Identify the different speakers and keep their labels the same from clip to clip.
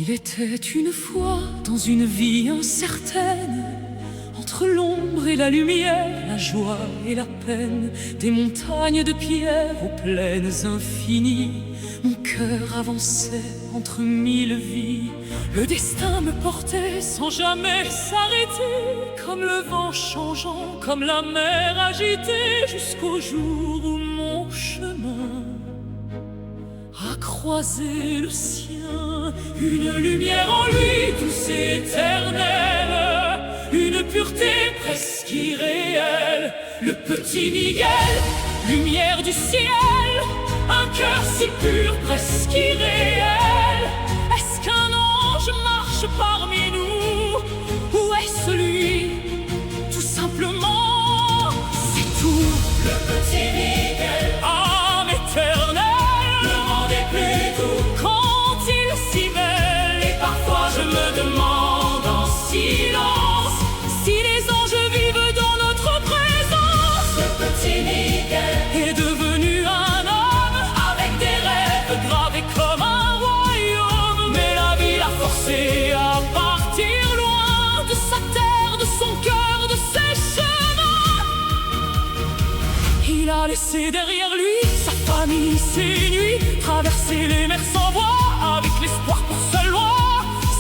Speaker 1: Il était une fois dans une vie incertaine, entre l'ombre et la lumière, la joie et la peine, des montagnes de pierre aux plaines infinies. Mon cœur avançait entre mille vies. Le destin me portait sans jamais s'arrêter, comme le vent changeant, comme la mer agitée, jusqu'au jour où mon chemin a croisé le sien. Une lumière en lui douce et éternelle, une pureté presque irréelle. Le petit Miguel, lumière du ciel, un cœur si pur, presque irréel. Est-ce qu'un ange marche parmi nous, ou est-ce lui, tout simplement? C'est tout. Le petit Miguel, âme éternelle, le monde est plus doux quand il est si belle. Et parfois je me demande en silence si les anges vivent dans notre présence. Le petit Miguel est devenu un homme avec des rêves gravés comme un royaume. Mais la vie l'a forcé à partir loin de sa terre, de son cœur, de ses chemins. Il a laissé derrière lui sa famille, ses nuits, traverser les mers sans voix, avec l'espoir pour seule loi.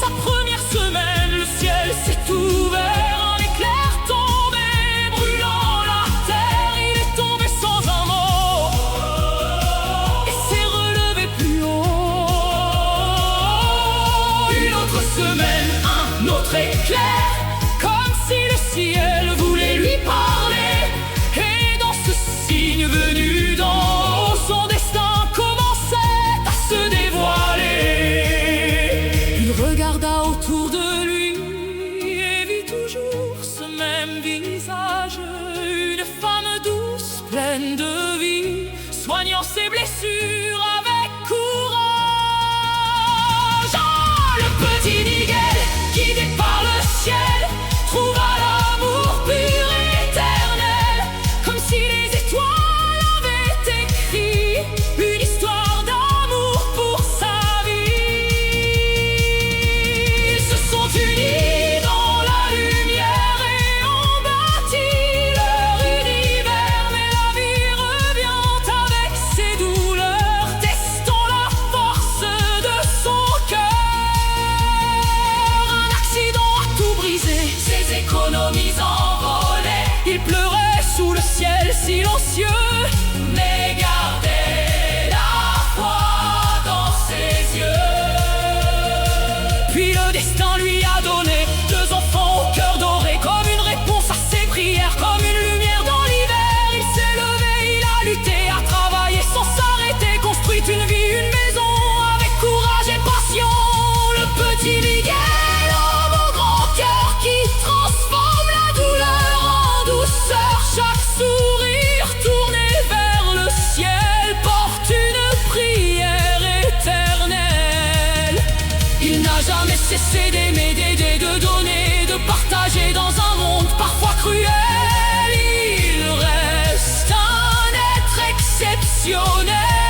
Speaker 1: Sa première semaine, le ciel s'est ouvert, un éclair tombé, brûlant la terre. Il est tombé sans un mot et s'est relevé plus haut. Une autre semaine, un autre éclair, comme si le ciel voulait lui parler. Et dans ce signe venu d'en haut, son destin commençait à se dévoiler. Il regarda autour de lui et vit toujours ce même visage, une femme douce, pleine de vie, soignant ses blessures avec courage. Ah, le petit Miguel, guidé par le ciel, trouva l'amour pur et éternel, comme si les étoiles avaient écrit une histoire d'amour pour sa vie. Ils se sont unis dans la lumière et ont bâti leur univers. Mais la vie revient avec ses douleurs, testant la force de son cœur. Un accident a tout brisé, ses économies envolées. Il pleurait sous le ciel silencieux, mais gardait la foi dans ses yeux. Puis le destin lui a donné deux enfants au cœur doré, comme une réponse à ses prières, comme une lumière dans l'hiver. Il s'est levé, il a lutté, a travaillé sans s'arrêter, construit une vie, une maison, avec courage et passion. Le petit Miguel, homme au grand cœur, qui transforme la douleur en douceur. Chaque sourire tourné vers le ciel porte une prière éternelle. Il n'a jamais cessé d'aimer, d'aider, de donner, de partager dans un monde parfois cruel. Il reste un être exceptionnel.